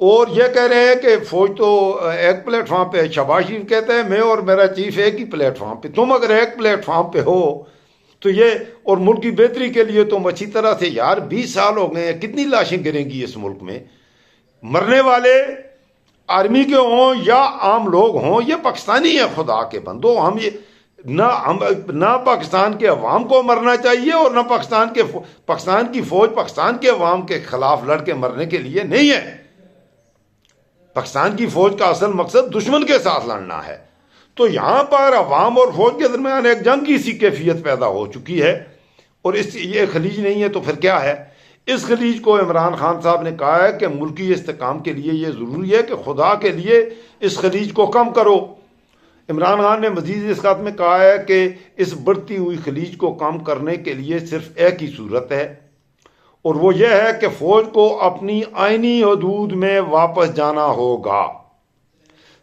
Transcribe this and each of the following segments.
اور یہ کہہ رہے ہیں کہ فوج تو ایک پلیٹ فارم پہ ہے. شہباز شریف کہتے ہیں میں اور میرا چیف ایک ہی پلیٹ فارم پہ. تم اگر ایک پلیٹ فارم پہ ہو تو یہ اور ملک کی بہتری کے لیے تم اچھی طرح سے یار 20 سال ہو گئے ہیں, کتنی لاشیں گریں گی اس ملک میں. مرنے والے آرمی کے ہوں یا عام لوگ ہوں, یہ پاکستانی ہے خدا کے بندو. ہم یہ نہ پاکستان کے عوام کو مرنا چاہیے اور نہ پاکستان کی فوج پاکستان کے عوام کے خلاف لڑ کے مرنے کے لیے نہیں ہے. پاکستان کی فوج کا اصل مقصد دشمن کے ساتھ لڑنا ہے. تو یہاں پر عوام اور فوج کے درمیان ایک جنگ کی سی کیفیت پیدا ہو چکی ہے. اور یہ خلیج نہیں ہے تو پھر کیا ہے؟ اس خلیج کو عمران خان صاحب نے کہا ہے کہ ملکی استحکام کے لیے یہ ضروری ہے کہ خدا کے لیے اس خلیج کو کم کرو. عمران خان نے مزید اس خط میں کہا ہے کہ اس بڑھتی ہوئی خلیج کو کم کرنے کے لیے صرف ایک ہی صورت ہے, اور وہ یہ ہے کہ فوج کو اپنی آئینی حدود میں واپس جانا ہوگا,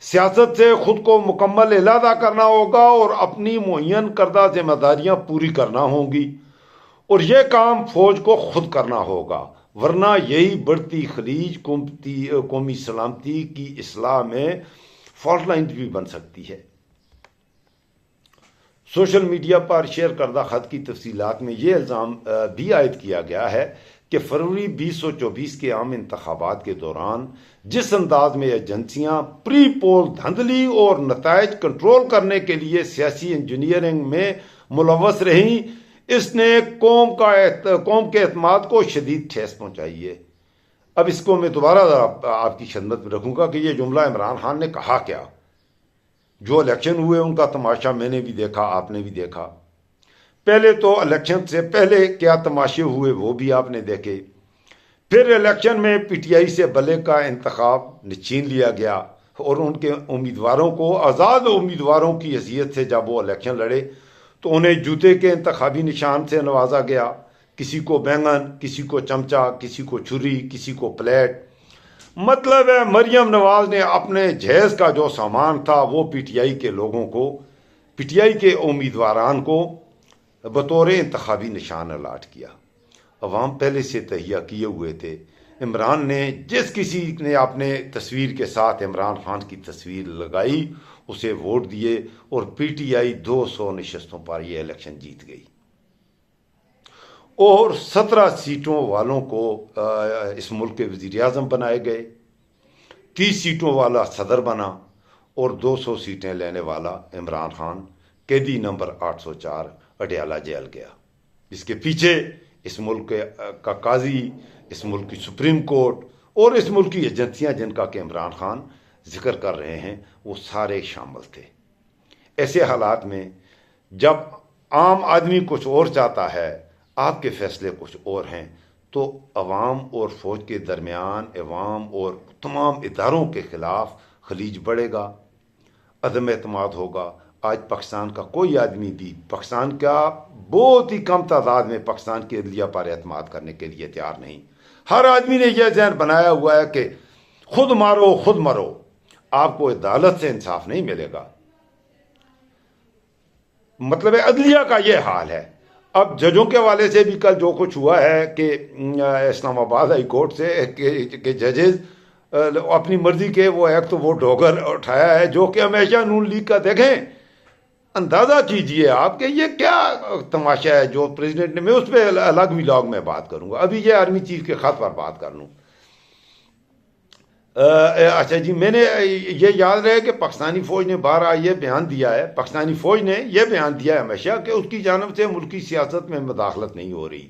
سیاست سے خود کو مکمل علیحدہ کرنا ہوگا اور اپنی معین کردہ ذمہ داریاں پوری کرنا ہوں گی, اور یہ کام فوج کو خود کرنا ہوگا, ورنہ یہی بڑھتی خلیج قومی سلامتی کی اصلاح میں فالٹ لائن بھی بن سکتی ہے. سوشل میڈیا پر شیئر کردہ خط کی تفصیلات میں یہ الزام بھی عائد کیا گیا ہے کہ فروری 2024 کے عام انتخابات کے دوران جس انداز میں ایجنسیاں پری پول دھندلی اور نتائج کنٹرول کرنے کے لیے سیاسی انجینئرنگ میں ملوث رہیں, اس نے قوم کے اعتماد کو شدید ٹھیس پہنچائی ہے. اب اس کو میں دوبارہ آپ کی خدمت میں رکھوں گا کہ یہ جملہ عمران خان نے کہا کیا. جو الیکشن ہوئے ان کا تماشا میں نے بھی دیکھا, آپ نے بھی دیکھا. پہلے تو الیکشن سے پہلے کیا تماشے ہوئے وہ بھی آپ نے دیکھے. پھر الیکشن میں پی ٹی آئی سے بلے کا انتخاب چھین لیا گیا اور ان کے امیدواروں کو آزاد امیدواروں کی حیثیت سے جب وہ الیکشن لڑے تو انہیں جوتے کے انتخابی نشان سے نوازا گیا. کسی کو بینگن, کسی کو چمچہ, کسی کو چھری, کسی کو پلیٹ. مطلب ہے مریم نواز نے اپنے جہیز کا جو سامان تھا وہ پی ٹی آئی کے لوگوں کو, پی ٹی آئی کے امیدواران کو بطور انتخابی نشان الاٹ کیا. عوام پہلے سے تہیہ کیے ہوئے تھے. عمران نے جس کسی نے اپنے تصویر کے ساتھ عمران خان کی تصویر لگائی اسے ووٹ دیے اور پی ٹی آئی 200 نشستوں پر یہ الیکشن جیت گئی اور 17 سیٹوں والوں کو اس ملک کے وزیر اعظم بنائے گئے, 30 سیٹوں والا صدر بنا اور 200 سیٹیں لینے والا عمران خان قیدی نمبر 804 اڈیالہ جیل گیا. اس کے پیچھے اس ملک کا قاضی, اس ملک کی سپریم کورٹ اور اس ملک کی ایجنسیاں جن کا کہ عمران خان ذکر کر رہے ہیں وہ سارے شامل تھے. ایسے حالات میں جب عام آدمی کچھ اور چاہتا ہے, آپ کے فیصلے کچھ اور ہیں, تو عوام اور فوج کے درمیان عوام اور تمام اداروں کے خلاف خلیج بڑھے گا, عدم اعتماد ہوگا. آج پاکستان کا کوئی آدمی بھی, پاکستان کا بہت ہی کم تعداد میں پاکستان کی عدلیہ پر اعتماد کرنے کے لیے تیار نہیں. ہر آدمی نے یہ ذہن بنایا ہوا ہے کہ خود مارو خود مرو, آپ کو عدالت سے انصاف نہیں ملے گا. مطلب عدلیہ کا یہ حال ہے. اب ججوں کے حوالے سے بھی کل جو کچھ ہوا ہے کہ اسلام آباد ہائی کورٹ سے کہ ججز اپنی مرضی کے وہ ایک تو وہ ڈوگر اٹھایا ہے جو کہ ہمیشہ نون لیگ کا. دیکھیں, اندازہ کیجئے آپ کہ یہ کیا تماشا ہے جو پریزیڈنٹ نے, میں اس پہ الگ ولاگ میں بات کروں گا, ابھی یہ آرمی چیف کے خط پر بات کر لوں. اچھا جی, میں نے یہ یاد رہے کہ پاکستانی فوج نے بارہا یہ بیان دیا ہے, پاکستانی فوج نے یہ بیان دیا ہے ہمیشہ کہ اس کی جانب سے ملکی سیاست میں مداخلت نہیں ہو رہی.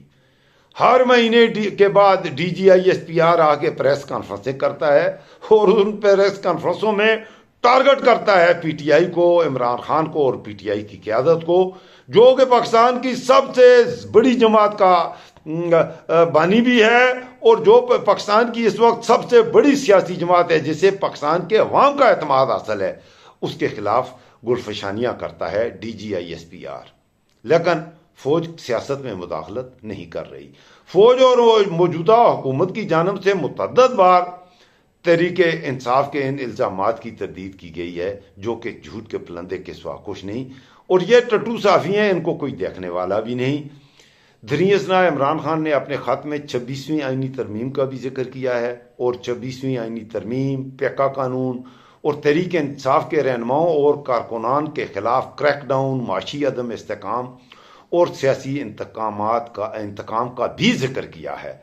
ہر مہینے کے بعد D G I S P R آ کے پریس کانفرنسیں کرتا ہے اور ان پریس کانفرنسوں میں ٹارگٹ کرتا ہے پی ٹی آئی کو, عمران خان کو اور پی ٹی آئی کی قیادت کو, جو کہ پاکستان کی سب سے بڑی جماعت کا بانی بھی ہے اور جو پاکستان کی اس وقت سب سے بڑی سیاسی جماعت ہے جسے پاکستان کے عوام کا اعتماد حاصل ہے. اس کے خلاف گلفشانیاں کرتا ہے D G I S P R. لیکن فوج سیاست میں مداخلت نہیں کر رہی. فوج اور موجودہ حکومت کی جانب سے متعدد بار تحریک انصاف کے ان الزامات کی تردید کی گئی ہے جو کہ جھوٹ کے پلندے کے سوا کچھ نہیں, اور یہ ٹٹو صحافی ہیں, ان کو کوئی دیکھنے والا بھی نہیں. دھریں اثنا عمران خان نے اپنے خط میں 26ویں آئینی ترمیم کا بھی ذکر کیا ہے، اور 26ویں آئینی ترمیم، پیکا قانون اور تحریک انصاف کے رہنماؤں اور کارکنان کے خلاف کریک ڈاؤن، معاشی عدم استحکام اور سیاسی انتقام کا بھی ذکر کیا ہے۔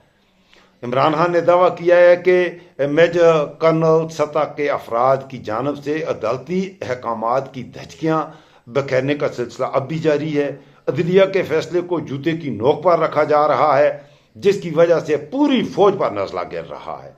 عمران خان نے دعویٰ کیا ہے کہ میجر کرنل سطح کے افراد کی جانب سے عدالتی احکامات کی دھچکیاں بکھیرنے کا سلسلہ اب بھی جاری ہے۔ عدلیہ کے فیصلے کو جوتے کی نوک پر رکھا جا رہا ہے، جس کی وجہ سے پوری فوج پر نزلہ گر رہا ہے۔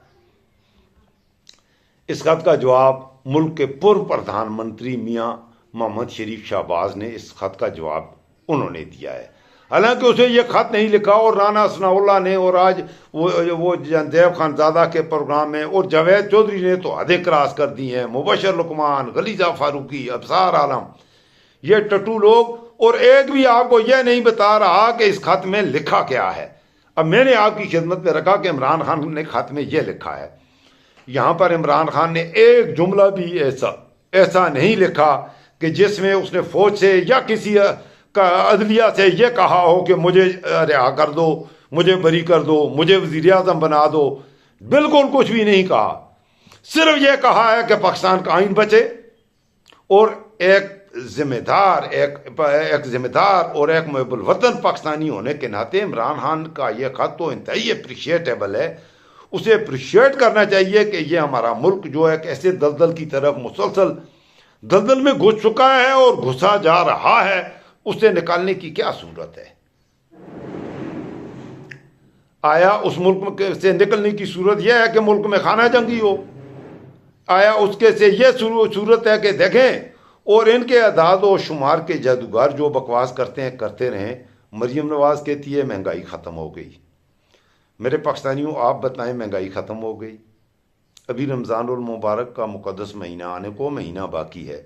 اس خط کا جواب ملک کے پورو پردھان منتری میاں محمد شریف شہباز نے اس خط کا جواب انہوں نے دیا ہے۔ حالانکہ اسے یہ خط نہیں لکھا، اور رانا ثناء اللہ نے، اور آج وہ جندیب خان زادہ کے پروگرام میں، اور جاوید چودھری نے تو حدیں کراس کر دی ہیں، مبشر لقمان، غلیظہ فاروقی، ابصار عالم، یہ ٹٹو لوگ، اور ایک بھی آپ کو یہ نہیں بتا رہا کہ اس خط میں لکھا کیا ہے۔ اب میں نے آپ کی خدمت میں رکھا کہ عمران خان نے خط میں یہ لکھا ہے۔ یہاں پر عمران خان نے ایک جملہ بھی ایسا نہیں لکھا کہ جس میں اس نے فوج سے یا کسی عدلیہ سے یہ کہا ہو کہ مجھے رہا کر دو، مجھے بری کر دو، مجھے وزیر اعظم بنا دو۔ بالکل کچھ بھی نہیں کہا، صرف یہ کہا ہے کہ پاکستان کا آئین بچے، اور ایک ذمہ دار اور ایک محب الوطن پاکستانی ہونے کے ناطے عمران خان کا یہ خط تو انتہائی اپریشیٹیبل ہے۔ اسے اپریشیٹ کرنا چاہیے کہ یہ ہمارا ملک جو ہے ایسے دلدل کی طرف مسلسل دلدل میں گھس چکا ہے اور گھسا جا رہا ہے، اسے نکالنے کی کیا صورت ہے؟ آیا اس ملک سے نکلنے کی صورت یہ ہے کہ ملک میں خانہ جنگی ہو؟ آیا اس کے سے یہ صورت ہے کہ دیکھیں، اور ان کے اعداد و شمار کے جادوگر جو بکواس کرتے ہیں کرتے رہیں۔ مریم نواز کہتی ہے مہنگائی ختم ہو گئی۔ میرے پاکستانیوں، آپ بتائیں مہنگائی ختم ہو گئی؟ ابھی رمضان المبارک کا مقدس مہینہ آنے کو مہینہ باقی ہے۔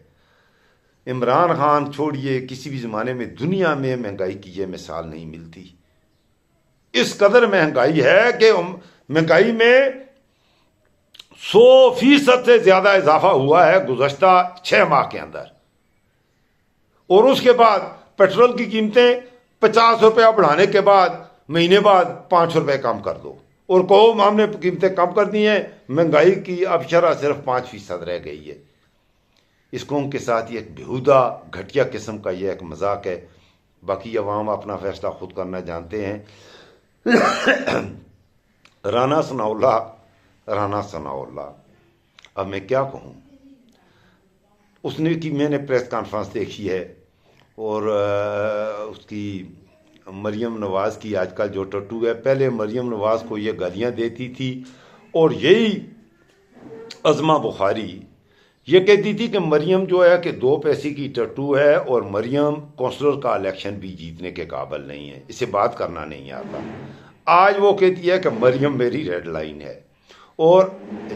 عمران خان چھوڑیے، کسی بھی زمانے میں دنیا میں مہنگائی کی یہ مثال نہیں ملتی۔ اس قدر مہنگائی ہے کہ مہنگائی میں 100% سے زیادہ اضافہ ہوا ہے گزشتہ 6 ماہ کے اندر، اور اس کے بعد پیٹرول کی قیمتیں 50 روپیہ بڑھانے کے بعد مہینے بعد 5 روپے کم کر دو، اور کہو ہم نے قیمتیں کم کر دی ہیں، مہنگائی کی اب شرح صرف 5% رہ گئی ہے۔ اس قوم کے ساتھ یہ ایک بیہودہ گھٹیا قسم کا یہ ایک مذاق ہے۔ باقی عوام اپنا فیصلہ خود کرنا جانتے ہیں۔ رانا ثناء اللہ، اب میں کیا کہوں؟ اس نے کی میں نے پریس کانفرنس دیکھی ہے، اور اس کی مریم نواز کی آج کل جو ٹٹو ہے، پہلے مریم نواز کو یہ گالیاں دیتی تھی، اور یہی عظمہ بخاری یہ کہتی تھی کہ مریم جو ہے کہ 2 پیسے کی ٹٹو ہے، اور مریم کونسلر کا الیکشن بھی جیتنے کے قابل نہیں ہے، اسے بات کرنا نہیں آتا۔ آج وہ کہتی ہے کہ مریم میری ریڈ لائن ہے۔ اور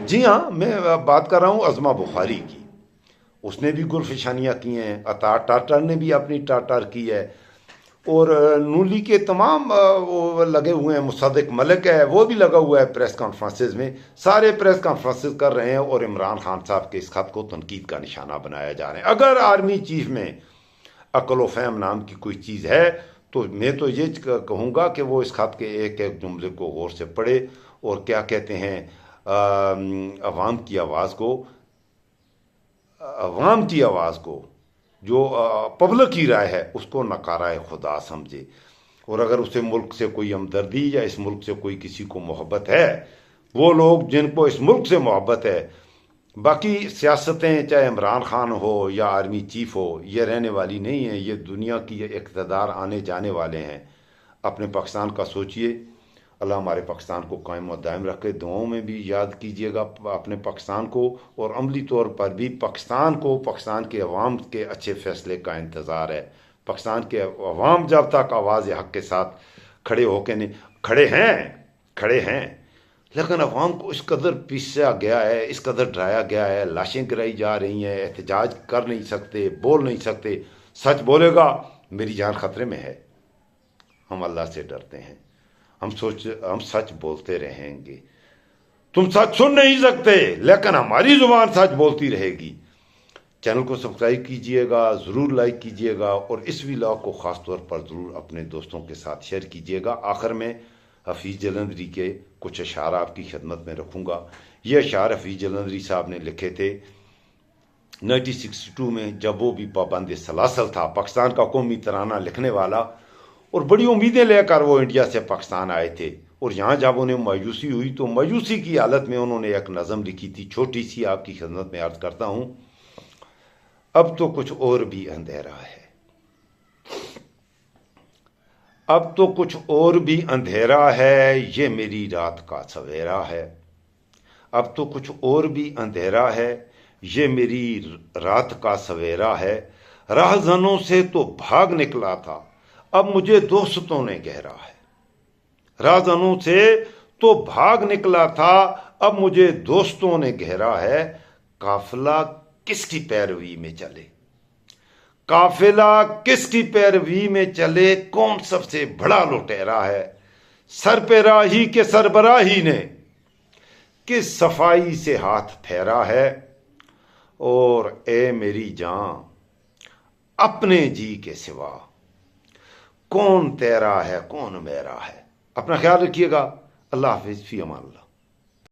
جی ہاں، میں بات کر رہا ہوں عظمہ بخاری کی، اس نے بھی گرفشانیاں کی ہیں، عطا ٹاٹر نے بھی اپنی ٹاٹر کی ہے، اور نولی کے تمام وہ لگے ہوئے ہیں، مصدق ملک ہے وہ بھی لگا ہوا ہے پریس کانفرنسز میں، سارے پریس کانفرنسز کر رہے ہیں، اور عمران خان صاحب کے اس خط کو تنقید کا نشانہ بنایا جا رہا ہے۔ اگر آرمی چیف میں عقل و فہم نام کی کوئی چیز ہے تو میں تو یہ کہوں گا کہ وہ اس خط کے ایک ایک جملے کو غور سے پڑھے، اور کیا کہتے ہیں عوام کی آواز کو جو پبلک کی رائے ہے اس کو نکارہ خدا سمجھے، اور اگر اسے ملک سے کوئی ہمدردی یا اس ملک سے کوئی کسی کو محبت ہے، وہ لوگ جن کو اس ملک سے محبت ہے، باقی سیاستیں چاہے عمران خان ہو یا آرمی چیف ہو، یہ رہنے والی نہیں ہیں، یہ دنیا کی اقتدار آنے جانے والے ہیں۔ اپنے پاکستان کا سوچئے، اللہ ہمارے پاکستان کو قائم و دائم رکھے۔ دعاؤں میں بھی یاد کیجئے گا اپنے پاکستان کو، اور عملی طور پر بھی پاکستان کے عوام کے اچھے فیصلے کا انتظار ہے۔ پاکستان کے عوام جب تک آواز حق کے ساتھ کھڑے ہیں، لیکن عوام کو اس قدر پیسا گیا ہے، اس قدر ڈرایا گیا ہے، لاشیں گرائی جا رہی ہیں، احتجاج کر نہیں سکتے، بول نہیں سکتے۔ سچ بولے گا میری جان خطرے میں ہے۔ ہم اللہ سے ڈرتے ہیں، ہم سچ بولتے رہیں گے۔ تم سچ سن نہیں سکتے، لیکن ہماری زبان سچ بولتی رہے گی۔ چینل کو سبسکرائب کیجئے گا، ضرور لائک کیجئے گا، اور اس ولاگ کو خاص طور پر ضرور اپنے دوستوں کے ساتھ شیئر کیجئے گا۔ آخر میں حفیظ جلندری کے کچھ اشعار آپ کی خدمت میں رکھوں گا۔ یہ اشعار حفیظ جلندری صاحب نے لکھے تھے 1962 میں، جب وہ بھی پابند سلاسل تھا، پاکستان کا قومی ترانہ لکھنے والا، اور بڑی امیدیں لے کر وہ انڈیا سے پاکستان آئے تھے، اور یہاں جب انہیں مایوسی ہوئی تو مایوسی کی حالت میں انہوں نے ایک نظم لکھی تھی، چھوٹی سی، آپ کی خدمت میں عرض کرتا ہوں۔ اب تو کچھ اور بھی اندھیرا ہے، اب تو کچھ اور بھی اندھیرا ہے، یہ میری رات کا سویرا ہے۔ اب تو کچھ اور بھی اندھیرا ہے، یہ میری رات کا سویرا ہے۔ راہزنوں سے تو بھاگ نکلا تھا، اب مجھے دوستوں نے گھیرا ہے۔ راہزنوں سے تو بھاگ نکلا تھا، اب مجھے دوستوں نے گھیرا ہے۔ قافلہ کس کی پیروی میں چلے، قافلہ کس کی پیروی میں چلے، کون سب سے بڑا لٹیرا ہے۔ سر پہ راہی کے سربراہی نے کس صفائی سے ہاتھ پھیرا ہے، اور اے میری جان اپنے جی کے سوا کون تیرا ہے کون میرا ہے۔ اپنا خیال رکھیے گا۔ اللہ حافظ، فی امان اللہ۔